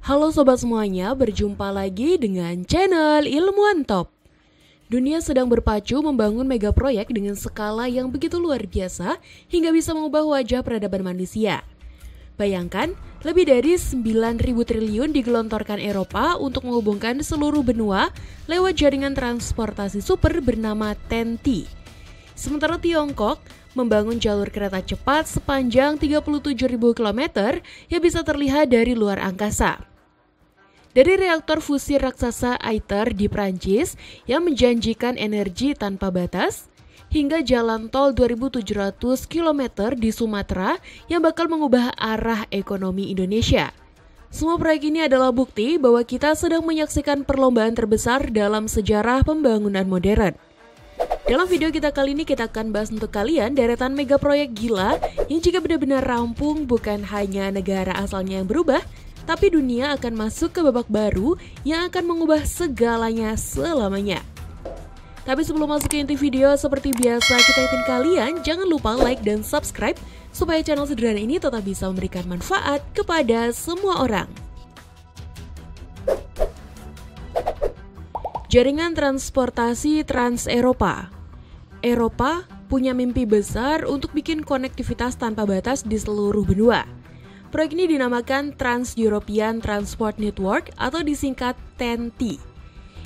Halo sobat semuanya, berjumpa lagi dengan channel Ilmuwan Top. Dunia sedang berpacu membangun mega proyek dengan skala yang begitu luar biasa hingga bisa mengubah wajah peradaban manusia. Bayangkan, lebih dari 9.000 triliun digelontorkan Eropa untuk menghubungkan seluruh benua lewat jaringan transportasi super bernama TEN-T. Sementara Tiongkok membangun jalur kereta cepat sepanjang 37.000 km yang bisa terlihat dari luar angkasa. Dari reaktor fusi raksasa ITER di Prancis yang menjanjikan energi tanpa batas, hingga jalan tol 2.700 km di Sumatera yang bakal mengubah arah ekonomi Indonesia. Semua proyek ini adalah bukti bahwa kita sedang menyaksikan perlombaan terbesar dalam sejarah pembangunan modern. Dalam video kita kali ini kita akan bahas untuk kalian deretan mega proyek gila yang jika benar-benar rampung bukan hanya negara asalnya yang berubah, tapi dunia akan masuk ke babak baru yang akan mengubah segalanya selamanya. Tapi sebelum masuk ke inti video, seperti biasa kita ingetin kalian jangan lupa like dan subscribe supaya channel sederhana ini tetap bisa memberikan manfaat kepada semua orang. Jaringan transportasi Trans-Eropa. Eropa punya mimpi besar untuk bikin konektivitas tanpa batas di seluruh benua. Proyek ini dinamakan Trans-European Transport Network atau disingkat TEN-T.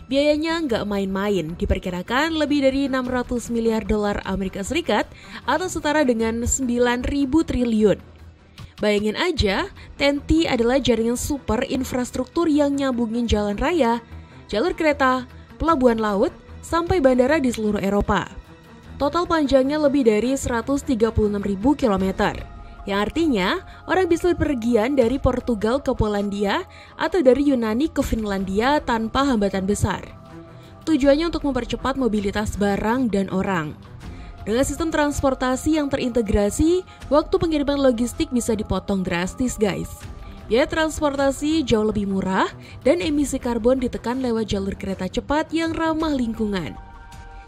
Biayanya nggak main-main, diperkirakan lebih dari 600 miliar dolar Amerika Serikat atau setara dengan 9.000 triliun. Bayangin aja, TEN-T adalah jaringan super infrastruktur yang nyambungin jalan raya, jalur kereta, pelabuhan laut, sampai bandara di seluruh Eropa. Total panjangnya lebih dari 136.000 km. Yang artinya, orang bisa berpergian dari Portugal ke Polandia atau dari Yunani ke Finlandia tanpa hambatan besar. Tujuannya untuk mempercepat mobilitas barang dan orang. Dengan sistem transportasi yang terintegrasi, waktu pengiriman logistik bisa dipotong drastis guys. Biaya transportasi jauh lebih murah dan emisi karbon ditekan lewat jalur kereta cepat yang ramah lingkungan.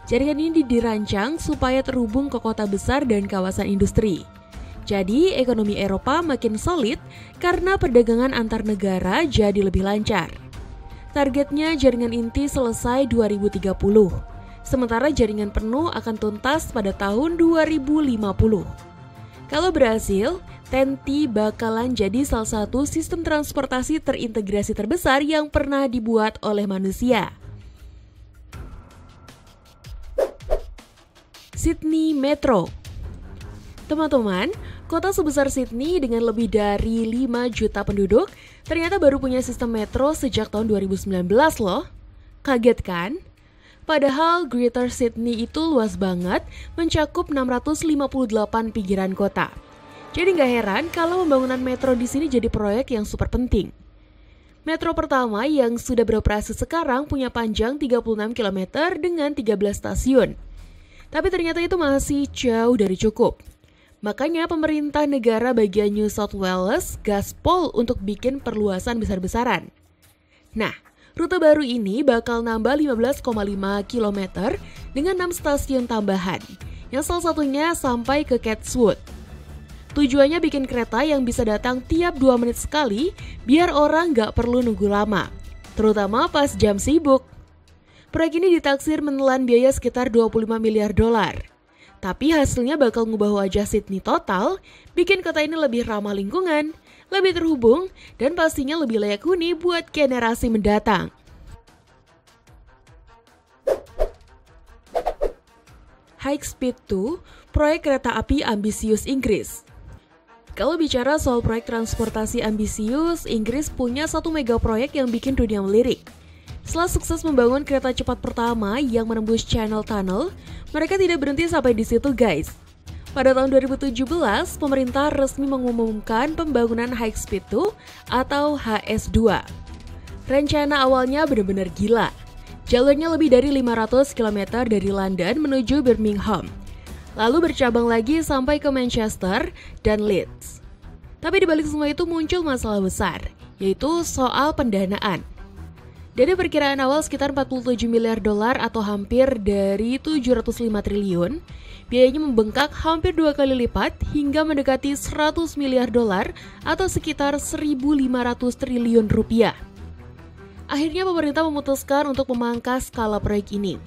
Jaringan ini dirancang supaya terhubung ke kota besar dan kawasan industri. Jadi, ekonomi Eropa makin solid karena perdagangan antar negara jadi lebih lancar. Targetnya jaringan inti selesai 2030, sementara jaringan penuh akan tuntas pada tahun 2050. Kalau berhasil, TEN-T bakalan jadi salah satu sistem transportasi terintegrasi terbesar yang pernah dibuat oleh manusia. Sydney Metro. Teman-teman, kota sebesar Sydney dengan lebih dari 5 juta penduduk ternyata baru punya sistem metro sejak tahun 2019 loh. Kaget kan? Padahal Greater Sydney itu luas banget, mencakup 658 pinggiran kota. Jadi nggak heran kalau pembangunan metro di sini jadi proyek yang super penting. Metro pertama yang sudah beroperasi sekarang punya panjang 36 km dengan 13 stasiun. Tapi ternyata itu masih jauh dari cukup. Makanya pemerintah negara bagian New South Wales gaspol untuk bikin perluasan besar-besaran. Nah, rute baru ini bakal nambah 15,5 km dengan 6 stasiun tambahan, yang salah satunya sampai ke Chatswood. Tujuannya bikin kereta yang bisa datang tiap 2 menit sekali biar orang nggak perlu nunggu lama, terutama pas jam sibuk. Proyek ini ditaksir menelan biaya sekitar 25 miliar dolar. Tapi hasilnya bakal ngubah wajah Sydney total, bikin kota ini lebih ramah lingkungan, lebih terhubung, dan pastinya lebih layak huni buat generasi mendatang. High Speed 2, proyek kereta api ambisius Inggris. Kalau bicara soal proyek transportasi ambisius, Inggris punya satu mega proyek yang bikin dunia melirik. Setelah sukses membangun kereta cepat pertama yang menembus Channel Tunnel, mereka tidak berhenti sampai di situ guys. Pada tahun 2017, pemerintah resmi mengumumkan pembangunan High Speed 2 atau HS2. Rencana awalnya benar-benar gila. Jalurnya lebih dari 500 km dari London menuju Birmingham. Lalu bercabang lagi sampai ke Manchester dan Leeds. Tapi di balik semua itu muncul masalah besar, yaitu soal pendanaan. Dari perkiraan awal sekitar 47 miliar dolar atau hampir dari 705 triliun, biayanya membengkak hampir 2 kali lipat hingga mendekati 100 miliar dolar atau sekitar 1.500 triliun rupiah. Akhirnya pemerintah memutuskan untuk memangkas skala proyek ini.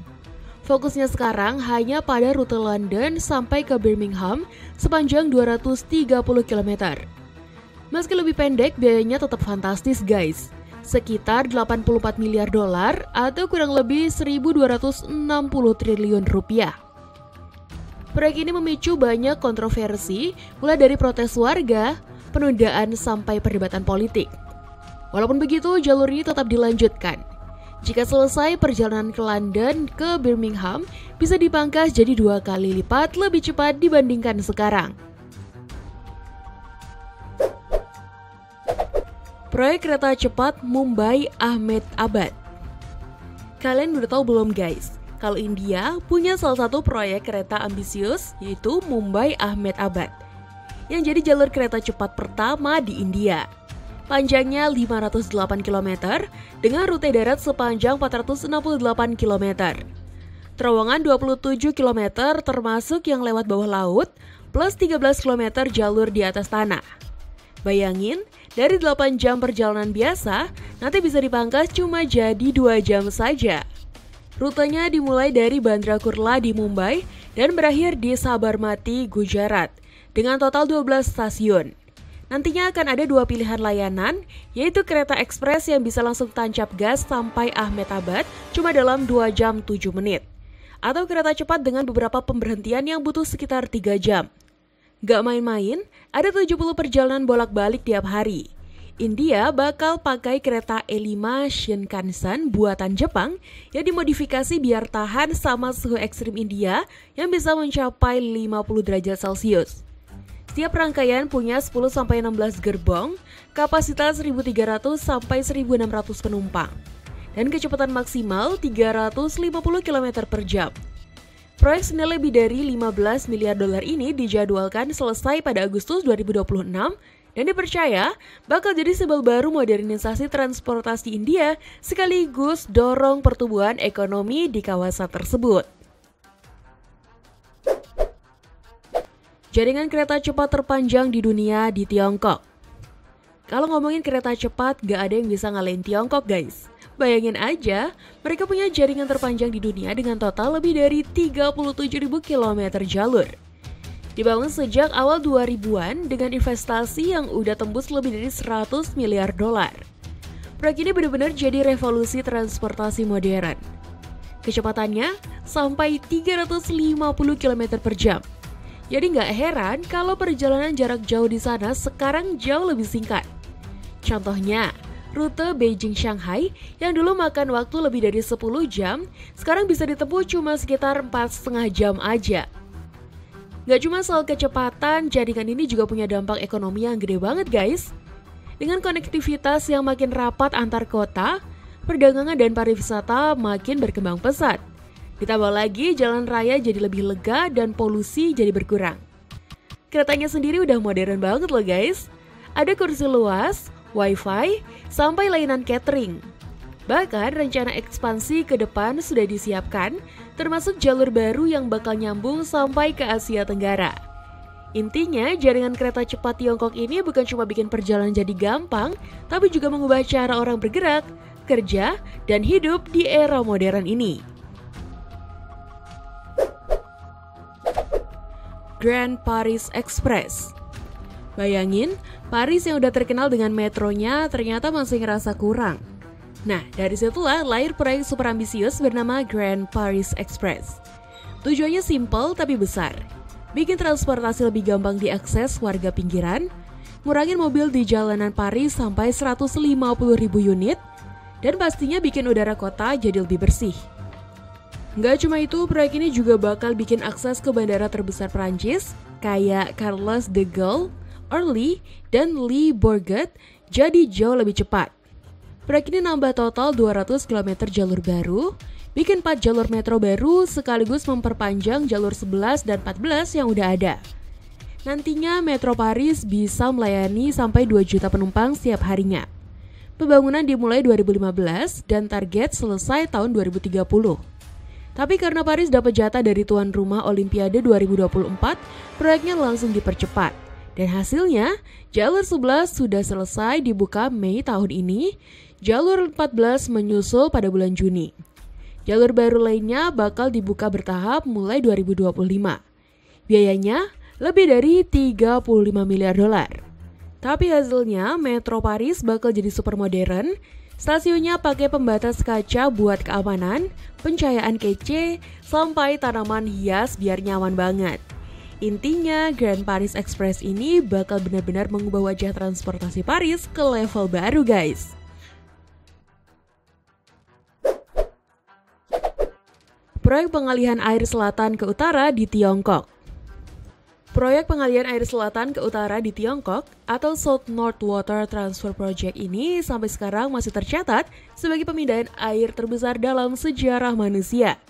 Fokusnya sekarang hanya pada rute London sampai ke Birmingham sepanjang 230 km. Meski lebih pendek, biayanya tetap fantastis guys. Sekitar 84 miliar dolar atau kurang lebih 1.260 triliun rupiah. Proyek ini memicu banyak kontroversi, mulai dari protes warga, penundaan sampai perdebatan politik. Walaupun begitu, jalur ini tetap dilanjutkan. Jika selesai, perjalanan ke London ke Birmingham bisa dipangkas jadi 2 kali lipat lebih cepat dibandingkan sekarang. Proyek kereta cepat Mumbai-Ahmedabad. Kalian udah tahu belum guys, kalau India punya salah satu proyek kereta ambisius yaitu Mumbai-Ahmedabad, yang jadi jalur kereta cepat pertama di India. Panjangnya 508 km dengan rute darat sepanjang 468 km. Terowongan 27 km termasuk yang lewat bawah laut, plus 13 km jalur di atas tanah. Bayangin, dari 8 jam perjalanan biasa, nanti bisa dipangkas cuma jadi 2 jam saja. Rutenya dimulai dari Bandra Kurla di Mumbai dan berakhir di Sabarmati, Gujarat, dengan total 12 stasiun. Nantinya akan ada 2 pilihan layanan, yaitu kereta ekspres yang bisa langsung tancap gas sampai Ahmedabad cuma dalam 2 jam 7 menit. Atau kereta cepat dengan beberapa pemberhentian yang butuh sekitar 3 jam. Gak main-main, ada 70 perjalanan bolak-balik tiap hari. India bakal pakai kereta E5 Shinkansen buatan Jepang yang dimodifikasi biar tahan sama suhu ekstrim India yang bisa mencapai 50 derajat Celcius. Setiap rangkaian punya 10-16 gerbong, kapasitas 1.300 sampai 1.600 penumpang, dan kecepatan maksimal 350 km per jam. Proyek senilai lebih dari 15 miliar dolar ini dijadwalkan selesai pada Agustus 2026 dan dipercaya bakal jadi simbol baru modernisasi transportasi India sekaligus dorong pertumbuhan ekonomi di kawasan tersebut. Jaringan kereta cepat terpanjang di dunia di Tiongkok. Kalau ngomongin kereta cepat, gak ada yang bisa ngalahin Tiongkok guys. Bayangin aja, mereka punya jaringan terpanjang di dunia dengan total lebih dari 37.000 km jalur. Dibangun sejak awal 2000-an dengan investasi yang udah tembus lebih dari 100 miliar dolar. Proyek ini benar-benar jadi revolusi transportasi modern. Kecepatannya sampai 350 km per jam. Jadi nggak heran kalau perjalanan jarak jauh di sana sekarang jauh lebih singkat. Contohnya, rute Beijing-Shanghai yang dulu makan waktu lebih dari 10 jam, sekarang bisa ditempuh cuma sekitar 4,5 jam aja. Gak cuma soal kecepatan, jaringan ini juga punya dampak ekonomi yang gede banget guys. Dengan konektivitas yang makin rapat antar kota, perdagangan dan pariwisata makin berkembang pesat. Ditambah lagi jalan raya jadi lebih lega dan polusi jadi berkurang. Keretanya sendiri udah modern banget loh guys. Ada kursi luas, wifi, sampai layanan catering. Bahkan rencana ekspansi ke depan sudah disiapkan, termasuk jalur baru yang bakal nyambung sampai ke Asia Tenggara. Intinya, jaringan kereta cepat Tiongkok ini bukan cuma bikin perjalanan jadi gampang, tapi juga mengubah cara orang bergerak, kerja, dan hidup di era modern ini. Grand Paris Express. Bayangin, Paris yang udah terkenal dengan metronya ternyata masih ngerasa kurang. Nah, dari situlah lahir proyek super ambisius bernama Grand Paris Express. Tujuannya simpel tapi besar. Bikin transportasi lebih gampang diakses warga pinggiran, ngurangin mobil di jalanan Paris sampai 150.000 unit, dan pastinya bikin udara kota jadi lebih bersih. Nggak cuma itu, proyek ini juga bakal bikin akses ke bandara terbesar Prancis, kayak Charles de Gaulle, Orly, dan Le Bourget jadi jauh lebih cepat. Proyek ini nambah total 200 km jalur baru, bikin 4 jalur metro baru sekaligus memperpanjang jalur 11 dan 14 yang udah ada. Nantinya Metro Paris bisa melayani sampai 2 juta penumpang setiap harinya. Pembangunan dimulai 2015 dan target selesai tahun 2030. Tapi karena Paris dapat jatah dari tuan rumah Olimpiade 2024, proyeknya langsung dipercepat. Dan hasilnya, jalur 11 sudah selesai dibuka Mei tahun ini, jalur 14 menyusul pada bulan Juni. Jalur baru lainnya bakal dibuka bertahap mulai 2025. Biayanya lebih dari 35 miliar dolar. Tapi hasilnya, Metro Paris bakal jadi super modern. Stasiunnya pakai pembatas kaca buat keamanan, pencahayaan kece, sampai tanaman hias biar nyaman banget. Intinya, Grand Paris Express ini bakal benar-benar mengubah wajah transportasi Paris ke level baru, guys. Proyek pengalihan air selatan ke utara di Tiongkok. Proyek pengalihan air selatan ke utara di Tiongkok atau South North Water Transfer Project ini sampai sekarang masih tercatat sebagai pemindahan air terbesar dalam sejarah manusia.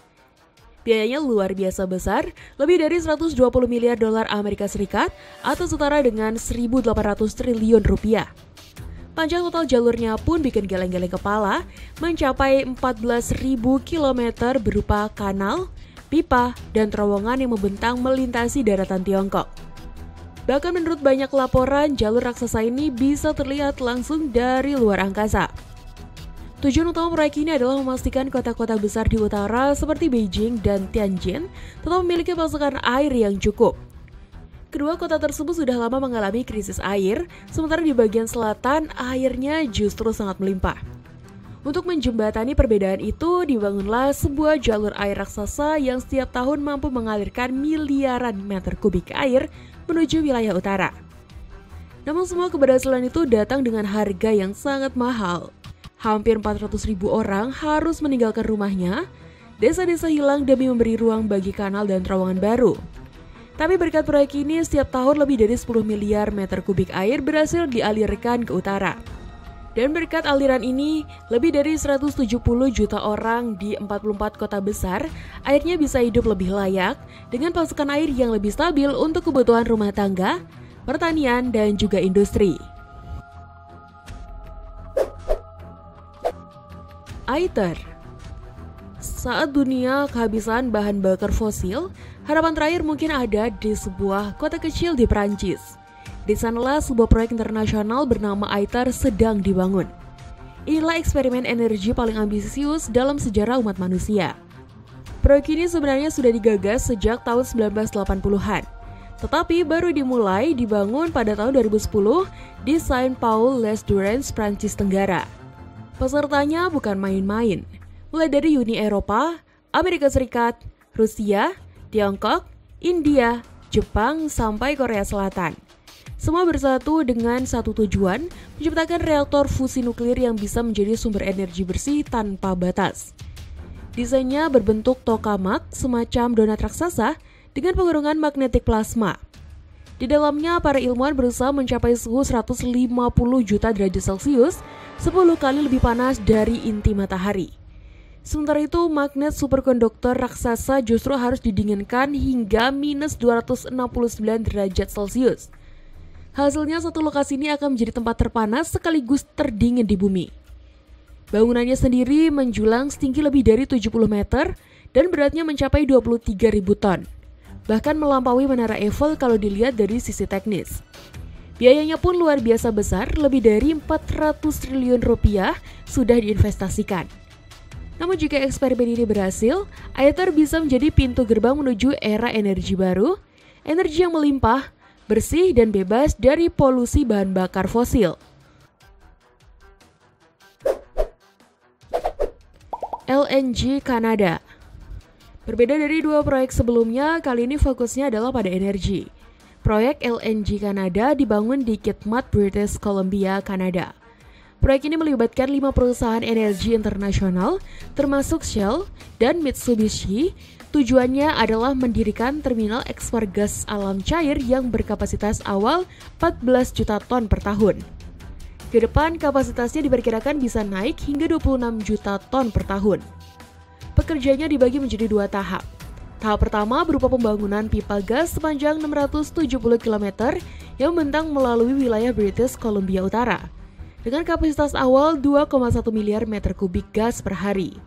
Biayanya luar biasa besar, lebih dari 120 miliar dolar Amerika Serikat atau setara dengan 1.800 triliun rupiah. Panjang total jalurnya pun bikin geleng-geleng kepala, mencapai 14.000 km berupa kanal, pipa, dan terowongan yang membentang melintasi daratan Tiongkok. Bahkan menurut banyak laporan, jalur raksasa ini bisa terlihat langsung dari luar angkasa. Tujuan utama proyek ini adalah memastikan kota-kota besar di utara seperti Beijing dan Tianjin tetap memiliki pasokan air yang cukup. Kedua kota tersebut sudah lama mengalami krisis air, sementara di bagian selatan airnya justru sangat melimpah. Untuk menjembatani perbedaan itu, dibangunlah sebuah jalur air raksasa yang setiap tahun mampu mengalirkan miliaran meter kubik air menuju wilayah utara. Namun semua keberhasilan itu datang dengan harga yang sangat mahal. Hampir 400.000 orang harus meninggalkan rumahnya, desa-desa hilang demi memberi ruang bagi kanal dan terowongan baru. Tapi berkat proyek ini, setiap tahun lebih dari 10 miliar meter kubik air berhasil dialirkan ke utara. Dan berkat aliran ini, lebih dari 170 juta orang di 44 kota besar, airnya bisa hidup lebih layak dengan pasokan air yang lebih stabil untuk kebutuhan rumah tangga, pertanian, dan juga industri. ITER. Saat dunia kehabisan bahan bakar fosil, harapan terakhir mungkin ada di sebuah kota kecil di Perancis. Di sanalah sebuah proyek internasional bernama ITER sedang dibangun. Inilah eksperimen energi paling ambisius dalam sejarah umat manusia. Proyek ini sebenarnya sudah digagas sejak tahun 1980-an, tetapi baru dimulai dibangun pada tahun 2010 di Saint-Paul-les-Durance, Prancis Tenggara. Pesertanya bukan main-main, mulai dari Uni Eropa, Amerika Serikat, Rusia, Tiongkok, India, Jepang, sampai Korea Selatan. Semua bersatu dengan satu tujuan, menciptakan reaktor fusi nuklir yang bisa menjadi sumber energi bersih tanpa batas. Desainnya berbentuk tokamak, semacam donat raksasa, dengan pengurungan magnetik plasma. Di dalamnya, para ilmuwan berusaha mencapai suhu 150 juta derajat Celcius, 10 kali lebih panas dari inti matahari. Sementara itu, magnet superkonduktor raksasa justru harus didinginkan hingga minus 269 derajat Celcius. Hasilnya, satu lokasi ini akan menjadi tempat terpanas sekaligus terdingin di bumi. Bangunannya sendiri menjulang setinggi lebih dari 70 meter dan beratnya mencapai 23.000 ton. Bahkan melampaui Menara Eiffel kalau dilihat dari sisi teknis. Biayanya pun luar biasa besar, lebih dari 400 triliun rupiah sudah diinvestasikan. Namun jika eksperimen ini berhasil, ITER bisa menjadi pintu gerbang menuju era energi baru, energi yang melimpah, bersih dan bebas dari polusi bahan bakar fosil. LNG Kanada. Berbeda dari dua proyek sebelumnya, kali ini fokusnya adalah pada energi. Proyek LNG Kanada dibangun di Kitimat, British Columbia, Kanada. Proyek ini melibatkan 5 perusahaan energi internasional, termasuk Shell dan Mitsubishi. Tujuannya adalah mendirikan terminal ekspor gas alam cair yang berkapasitas awal 14 juta ton per tahun. Ke depan, kapasitasnya diperkirakan bisa naik hingga 26 juta ton per tahun. Pekerjaannya dibagi menjadi 2 tahap. Tahap pertama berupa pembangunan pipa gas sepanjang 670 km yang membentang melalui wilayah British Columbia Utara. dengan kapasitas awal 2,1 miliar meter kubik gas per hari.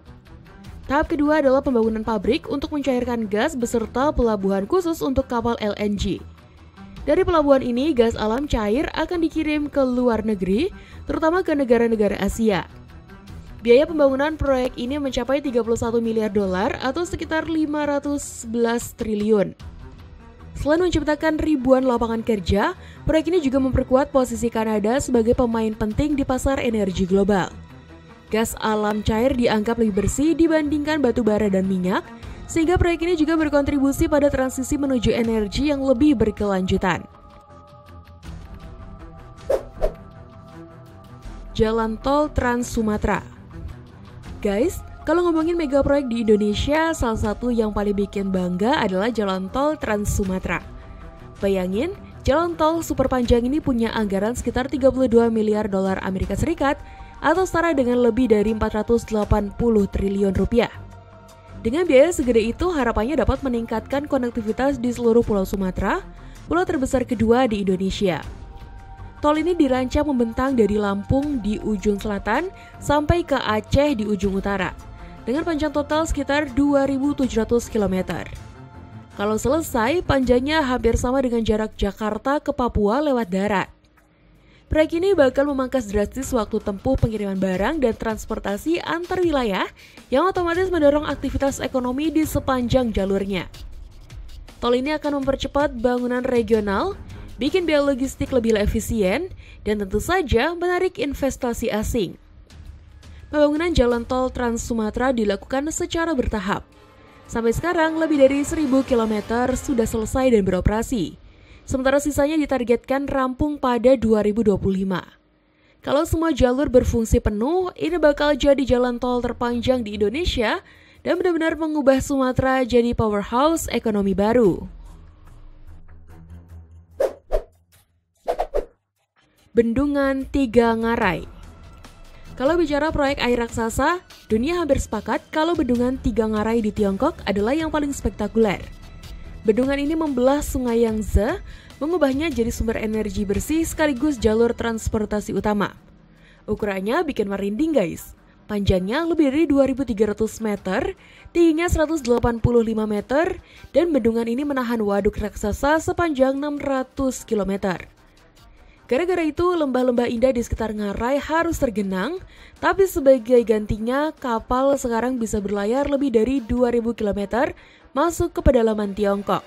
Tahap kedua adalah pembangunan pabrik untuk mencairkan gas beserta pelabuhan khusus untuk kapal LNG. Dari pelabuhan ini, gas alam cair akan dikirim ke luar negeri, terutama ke negara-negara Asia. Biaya pembangunan proyek ini mencapai 31 miliar dolar atau sekitar 511 triliun. Selain menciptakan ribuan lapangan kerja, proyek ini juga memperkuat posisi Kanada sebagai pemain penting di pasar energi global. Gas alam cair dianggap lebih bersih dibandingkan batu bara dan minyak, sehingga proyek ini juga berkontribusi pada transisi menuju energi yang lebih berkelanjutan. Jalan Tol Trans Sumatera. Guys, kalau ngomongin mega proyek di Indonesia, salah satu yang paling bikin bangga adalah Jalan Tol Trans Sumatera. Bayangin, jalan tol super panjang ini punya anggaran sekitar 32 miliar dolar Amerika Serikat atau setara dengan lebih dari 480 triliun rupiah. Dengan biaya segede itu, harapannya dapat meningkatkan konektivitas di seluruh Pulau Sumatera, pulau terbesar kedua di Indonesia. Tol ini dirancang membentang dari Lampung di ujung selatan sampai ke Aceh di ujung utara, dengan panjang total sekitar 2.700 km. Kalau selesai, panjangnya hampir sama dengan jarak Jakarta ke Papua lewat darat. Proyek ini bakal memangkas drastis waktu tempuh pengiriman barang dan transportasi antar wilayah yang otomatis mendorong aktivitas ekonomi di sepanjang jalurnya. Tol ini akan mempercepat bangunan regional, bikin biaya logistik lebih efisien, dan tentu saja menarik investasi asing. Pembangunan jalan tol Trans Sumatera dilakukan secara bertahap. Sampai sekarang, lebih dari 1.000 km sudah selesai dan beroperasi. Sementara sisanya ditargetkan rampung pada 2025. Kalau semua jalur berfungsi penuh, ini bakal jadi jalan tol terpanjang di Indonesia dan benar-benar mengubah Sumatera jadi powerhouse ekonomi baru. Bendungan Tiga Ngarai. Kalau bicara proyek air raksasa, dunia hampir sepakat kalau Bendungan Tiga Ngarai di Tiongkok adalah yang paling spektakuler. Bendungan ini membelah Sungai Yangtze, mengubahnya jadi sumber energi bersih sekaligus jalur transportasi utama. Ukurannya bikin merinding guys. Panjangnya lebih dari 2.300 meter, tingginya 185 meter, dan bendungan ini menahan waduk raksasa sepanjang 600 km. Gara-gara itu, lembah-lembah indah di sekitar Ngarai harus tergenang, tapi sebagai gantinya, kapal sekarang bisa berlayar lebih dari 2.000 km masuk ke pedalaman Tiongkok.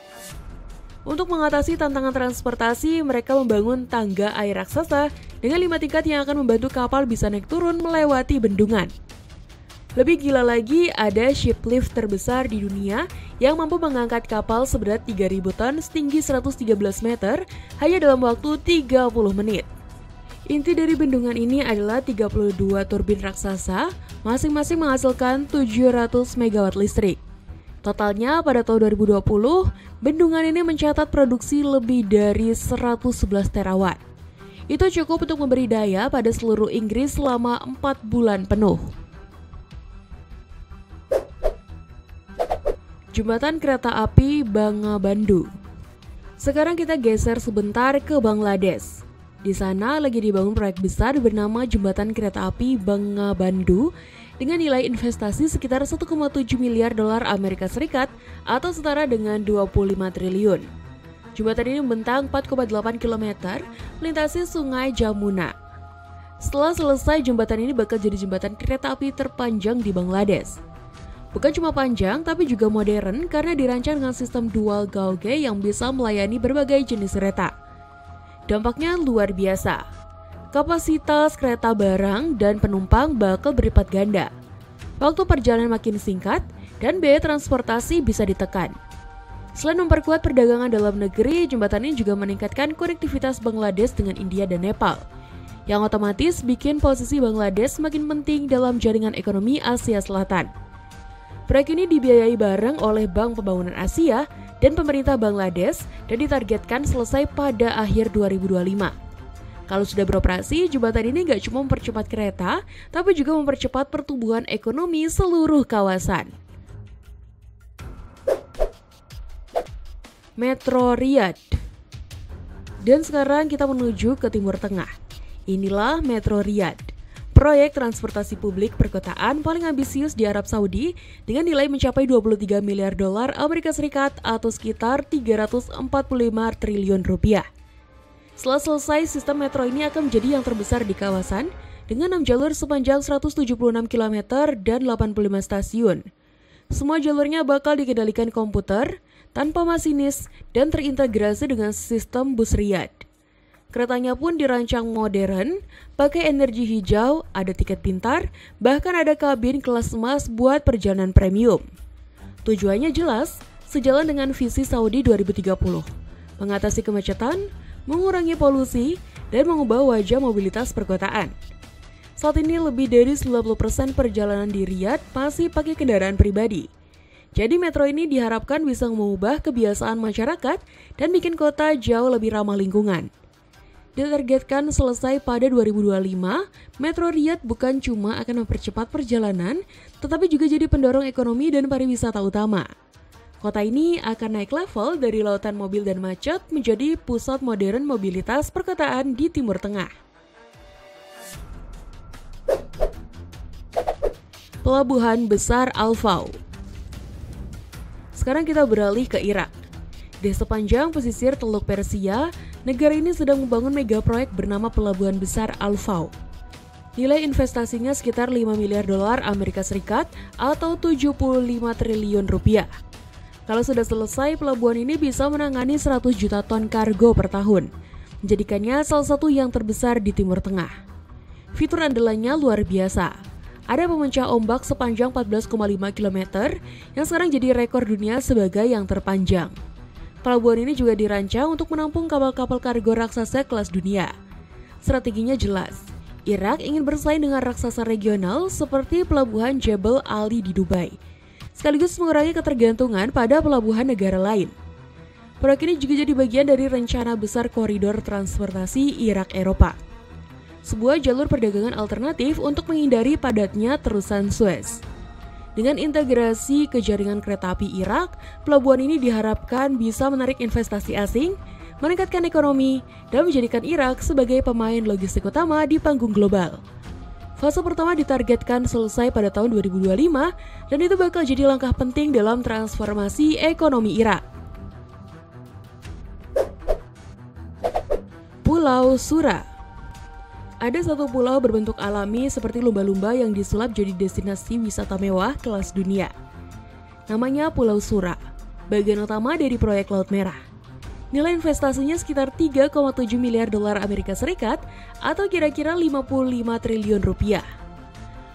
Untuk mengatasi tantangan transportasi, mereka membangun tangga air raksasa dengan 5 tingkat yang akan membantu kapal bisa naik turun melewati bendungan. Lebih gila lagi, ada ship lift terbesar di dunia yang mampu mengangkat kapal seberat 3.000 ton setinggi 113 meter hanya dalam waktu 30 menit. Inti dari bendungan ini adalah 32 turbin raksasa, masing-masing menghasilkan 700 MW listrik. Totalnya pada tahun 2020, bendungan ini mencatat produksi lebih dari 111 terawatt. Itu cukup untuk memberi daya pada seluruh Inggris selama 4 bulan penuh. Jembatan kereta api Bangabandhu. Sekarang kita geser sebentar ke Bangladesh. Di sana lagi dibangun proyek besar bernama Jembatan Kereta Api Bangabandhu dengan nilai investasi sekitar 1,7 miliar dolar Amerika Serikat atau setara dengan 25 triliun. Jembatan ini membentang 4,8 km melintasi Sungai Jamuna. Setelah selesai, jembatan ini bakal jadi jembatan kereta api terpanjang di Bangladesh. Bukan cuma panjang, tapi juga modern karena dirancang dengan sistem dual gauge yang bisa melayani berbagai jenis kereta. Dampaknya luar biasa. Kapasitas kereta barang dan penumpang bakal berlipat ganda. Waktu perjalanan makin singkat dan biaya transportasi bisa ditekan. Selain memperkuat perdagangan dalam negeri, jembatan ini juga meningkatkan konektivitas Bangladesh dengan India dan Nepal, yang otomatis bikin posisi Bangladesh makin penting dalam jaringan ekonomi Asia Selatan. Proyek ini dibiayai bareng oleh Bank Pembangunan Asia dan pemerintah Bangladesh dan ditargetkan selesai pada akhir 2025. Kalau sudah beroperasi, jembatan ini nggak cuma mempercepat kereta, tapi juga mempercepat pertumbuhan ekonomi seluruh kawasan. Metro Riyadh. Dan sekarang kita menuju ke Timur Tengah, Inilah Metro Riyadh, proyek transportasi publik perkotaan paling ambisius di Arab Saudi dengan nilai mencapai 23 miliar dolar Amerika Serikat atau sekitar 345 triliun rupiah. Setelah selesai, sistem metro ini akan menjadi yang terbesar di kawasan dengan 6 jalur sepanjang 176 km dan 85 stasiun. Semua jalurnya bakal dikendalikan komputer, tanpa masinis, dan terintegrasi dengan sistem bus Riyadh. Keretanya pun dirancang modern, pakai energi hijau, ada tiket pintar, bahkan ada kabin kelas emas buat perjalanan premium. Tujuannya jelas, sejalan dengan visi Saudi 2030, mengatasi kemacetan, mengurangi polusi, dan mengubah wajah mobilitas perkotaan. Saat ini lebih dari 90% perjalanan di Riyadh masih pakai kendaraan pribadi. Jadi metro ini diharapkan bisa mengubah kebiasaan masyarakat dan bikin kota jauh lebih ramah lingkungan. Ditargetkan selesai pada 2025, Metro Riyadh bukan cuma akan mempercepat perjalanan, tetapi juga jadi pendorong ekonomi dan pariwisata utama. Kota ini akan naik level dari lautan mobil dan macet menjadi pusat modern mobilitas perkotaan di Timur Tengah. Pelabuhan Besar Al-Faw. Sekarang kita beralih ke Irak. Di sepanjang pesisir Teluk Persia, negara ini sedang membangun mega proyek bernama Pelabuhan Besar Al-Faw. Nilai investasinya sekitar 5 miliar dolar Amerika Serikat atau 75 triliun rupiah. Kalau sudah selesai, pelabuhan ini bisa menangani 100 juta ton kargo per tahun, menjadikannya salah satu yang terbesar di Timur Tengah. Fitur andalannya luar biasa. Ada pemecah ombak sepanjang 14,5 km yang sekarang jadi rekor dunia sebagai yang terpanjang. Pelabuhan ini juga dirancang untuk menampung kapal-kapal kargo raksasa kelas dunia. Strateginya jelas, Irak ingin bersaing dengan raksasa regional seperti pelabuhan Jebel Ali di Dubai, sekaligus mengurangi ketergantungan pada pelabuhan negara lain. Proyek ini juga jadi bagian dari rencana besar koridor transportasi Irak-Eropa, sebuah jalur perdagangan alternatif untuk menghindari padatnya terusan Suez. Dengan integrasi ke jaringan kereta api Irak, pelabuhan ini diharapkan bisa menarik investasi asing, meningkatkan ekonomi, dan menjadikan Irak sebagai pemain logistik utama di panggung global. Fase pertama ditargetkan selesai pada tahun 2025, dan itu bakal jadi langkah penting dalam transformasi ekonomi Irak. Pulau Sura. Ada satu pulau berbentuk alami seperti lumba-lumba yang disulap jadi destinasi wisata mewah kelas dunia. Namanya Pulau Sura, bagian utama dari proyek Laut Merah. Nilai investasinya sekitar 3,7 miliar dolar Amerika Serikat atau kira-kira 55 triliun rupiah.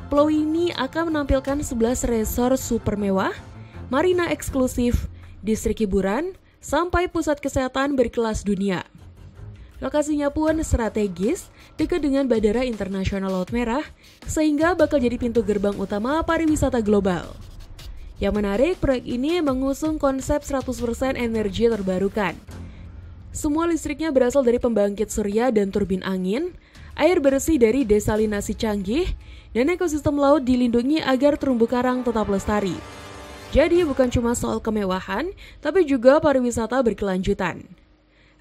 Pulau ini akan menampilkan 11 resort super mewah, marina eksklusif, distrik hiburan, sampai pusat kesehatan berkelas dunia. Lokasinya pun strategis, dekat dengan Bandara Internasional Laut Merah, sehingga bakal jadi pintu gerbang utama pariwisata global. Yang menarik, proyek ini mengusung konsep 100% energi terbarukan. Semua listriknya berasal dari pembangkit surya dan turbin angin, air bersih dari desalinasi canggih, dan ekosistem laut dilindungi agar terumbu karang tetap lestari. Jadi bukan cuma soal kemewahan, tapi juga pariwisata berkelanjutan.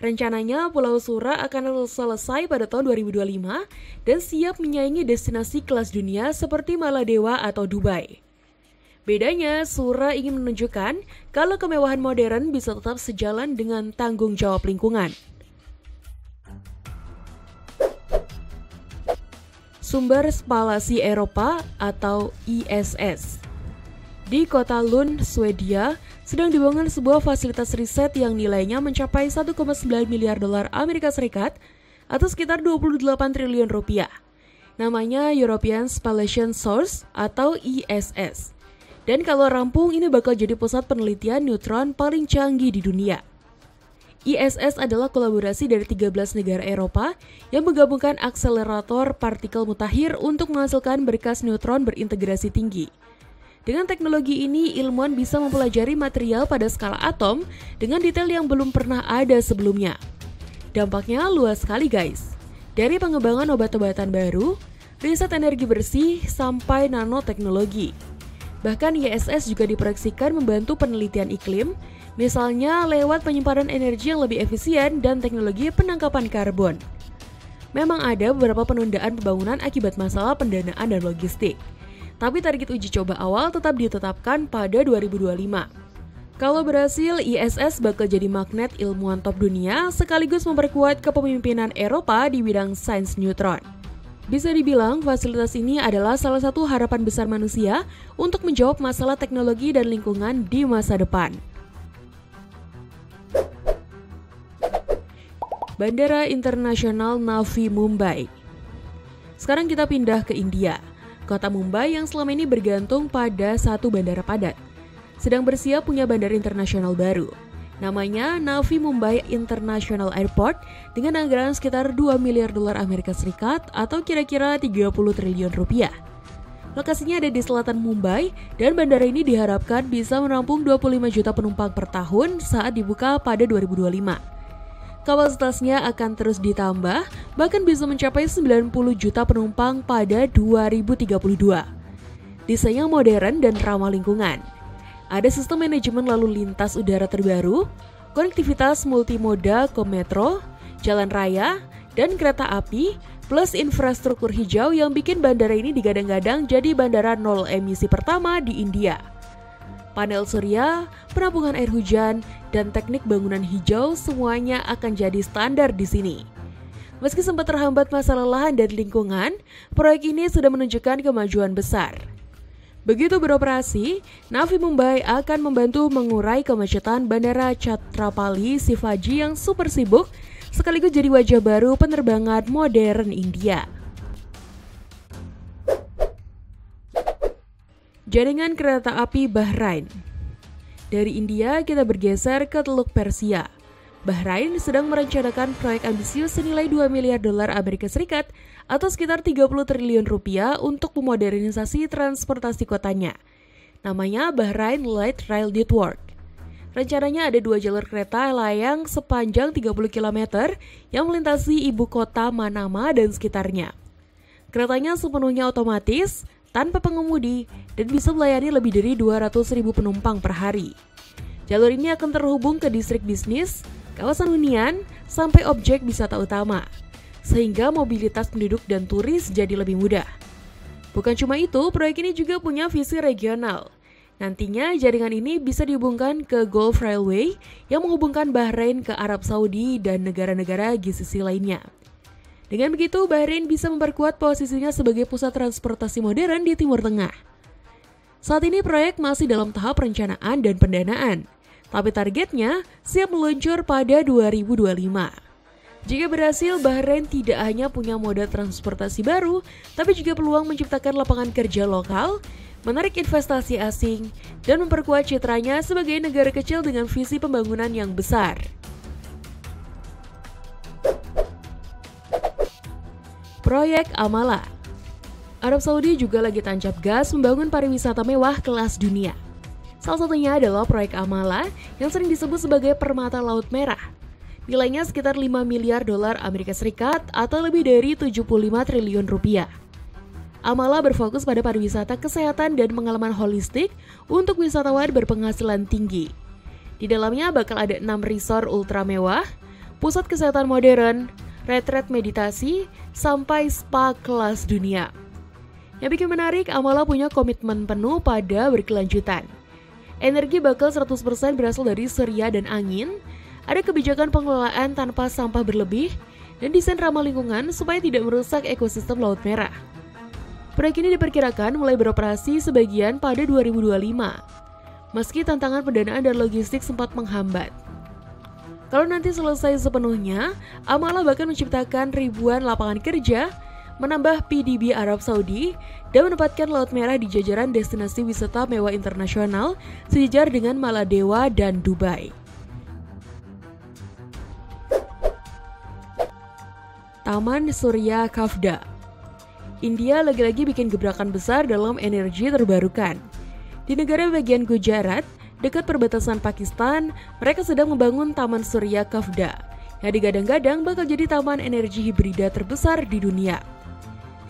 Rencananya Pulau Sura akan selesai pada tahun 2025 dan siap menyaingi destinasi kelas dunia seperti Maladewa atau Dubai. Bedanya, Sura ingin menunjukkan kalau kemewahan modern bisa tetap sejalan dengan tanggung jawab lingkungan. Sumber Spalasi Eropa atau ISS. Di kota Lund, Swedia, sedang dibangun sebuah fasilitas riset yang nilainya mencapai 1,9 miliar dolar Amerika Serikat atau sekitar 28 triliun rupiah. Namanya European Spallation Source atau ISS. Dan kalau rampung, ini bakal jadi pusat penelitian neutron paling canggih di dunia. ISS adalah kolaborasi dari 13 negara Eropa yang menggabungkan akselerator partikel mutakhir untuk menghasilkan berkas neutron berintegrasi tinggi. Dengan teknologi ini, ilmuwan bisa mempelajari material pada skala atom dengan detail yang belum pernah ada sebelumnya. Dampaknya luas sekali guys. Dari pengembangan obat-obatan baru, riset energi bersih, sampai nanoteknologi. Bahkan ISS juga diproyeksikan membantu penelitian iklim, misalnya lewat penyimpanan energi yang lebih efisien dan teknologi penangkapan karbon. Memang ada beberapa penundaan pembangunan akibat masalah pendanaan dan logistik. Tapi target uji coba awal tetap ditetapkan pada 2025. Kalau berhasil, ISS bakal jadi magnet ilmuwan top dunia sekaligus memperkuat kepemimpinan Eropa di bidang sains neutron. Bisa dibilang, fasilitas ini adalah salah satu harapan besar manusia untuk menjawab masalah teknologi dan lingkungan di masa depan. Bandara Internasional Navi Mumbai. Sekarang kita pindah ke India. Kota Mumbai yang selama ini bergantung pada satu bandara padat, sedang bersiap punya bandara internasional baru. Namanya Navi Mumbai International Airport dengan anggaran sekitar 2 miliar dolar Amerika Serikat atau kira-kira 30 triliun rupiah. Lokasinya ada di selatan Mumbai dan bandara ini diharapkan bisa menampung 25 juta penumpang per tahun saat dibuka pada 2025. Kapasitasnya akan terus ditambah, bahkan bisa mencapai 90 juta penumpang pada 2032. Desainnya modern dan ramah lingkungan. Ada sistem manajemen lalu lintas udara terbaru, konektivitas multimoda ke metro, jalan raya, dan kereta api, plus infrastruktur hijau yang bikin bandara ini digadang-gadang jadi bandara nol emisi pertama di India. Panel surya, penampungan air hujan, dan teknik bangunan hijau semuanya akan jadi standar di sini. Meski sempat terhambat masalah lahan dan lingkungan, proyek ini sudah menunjukkan kemajuan besar. Begitu beroperasi, Navi Mumbai akan membantu mengurai kemacetan Bandara Chhatrapati Shivaji yang super sibuk, sekaligus jadi wajah baru penerbangan modern India. Jaringan kereta api Bahrain. Dari India kita bergeser ke Teluk Persia. Bahrain sedang merencanakan proyek ambisius senilai 2 miliar dolar Amerika Serikat atau sekitar 30 triliun rupiah untuk memodernisasi transportasi kotanya. Namanya Bahrain Light Rail Network. Rencananya ada 2 jalur kereta layang sepanjang 30 km yang melintasi ibu kota Manama dan sekitarnya. Keretanya sepenuhnya otomatis, tanpa pengemudi, dan bisa melayani lebih dari 200.000 penumpang per hari. Jalur ini akan terhubung ke distrik bisnis, kawasan hunian, sampai objek wisata utama, sehingga mobilitas penduduk dan turis jadi lebih mudah. Bukan cuma itu, proyek ini juga punya visi regional. Nantinya jaringan ini bisa dihubungkan ke Gulf Railway yang menghubungkan Bahrain ke Arab Saudi dan negara-negara GCC lainnya. Dengan begitu, Bahrain bisa memperkuat posisinya sebagai pusat transportasi modern di Timur Tengah. Saat ini proyek masih dalam tahap perencanaan dan pendanaan, tapi targetnya siap meluncur pada 2025. Jika berhasil, Bahrain tidak hanya punya moda transportasi baru, tapi juga peluang menciptakan lapangan kerja lokal, menarik investasi asing, dan memperkuat citranya sebagai negara kecil dengan visi pembangunan yang besar. Proyek Amala. Arab Saudi juga lagi tancap gas membangun pariwisata mewah kelas dunia. Salah satunya adalah proyek Amala yang sering disebut sebagai Permata Laut Merah. Nilainya sekitar 5 miliar dolar Amerika Serikat atau lebih dari 75 triliun rupiah. Amala berfokus pada pariwisata kesehatan dan pengalaman holistik untuk wisatawan berpenghasilan tinggi. Di dalamnya bakal ada 6 resort ultra mewah, pusat kesehatan modern, retret meditasi, sampai spa kelas dunia. Yang bikin menarik, Amala punya komitmen penuh pada berkelanjutan. Energi bakal 100% berasal dari surya dan angin, ada kebijakan pengelolaan tanpa sampah berlebih, dan desain ramah lingkungan supaya tidak merusak ekosistem Laut Merah. Proyek ini diperkirakan mulai beroperasi sebagian pada 2025, meski tantangan pendanaan dan logistik sempat menghambat. Kalau nanti selesai sepenuhnya, Amala bahkan menciptakan ribuan lapangan kerja, menambah PDB Arab Saudi, dan menempatkan Laut Merah di jajaran destinasi wisata mewah internasional sejajar dengan Maladewa dan Dubai. Taman Surya Kavda. India lagi-lagi bikin gebrakan besar dalam energi terbarukan. Di negara bagian Gujarat, dekat perbatasan Pakistan, mereka sedang membangun Taman Surya Kavda yang digadang-gadang bakal jadi taman energi hibrida terbesar di dunia.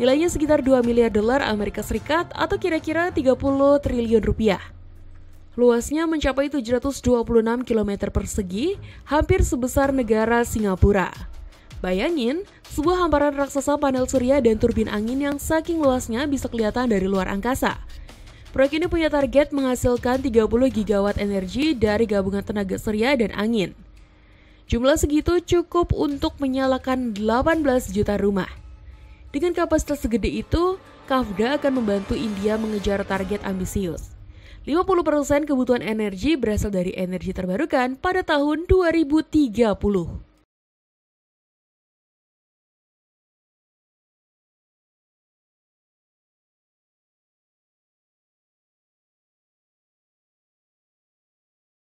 Nilainya sekitar 2 miliar dolar Amerika Serikat atau kira-kira 30 triliun rupiah. Luasnya mencapai 726 km persegi, hampir sebesar negara Singapura. Bayangin, sebuah hamparan raksasa panel surya dan turbin angin yang saking luasnya bisa kelihatan dari luar angkasa. Proyek ini punya target menghasilkan 30 gigawatt energi dari gabungan tenaga surya dan angin. Jumlah segitu cukup untuk menyalakan 18 juta rumah. Dengan kapasitas segede itu, KAFDA akan membantu India mengejar target ambisius. 50% kebutuhan energi berasal dari energi terbarukan pada tahun 2030.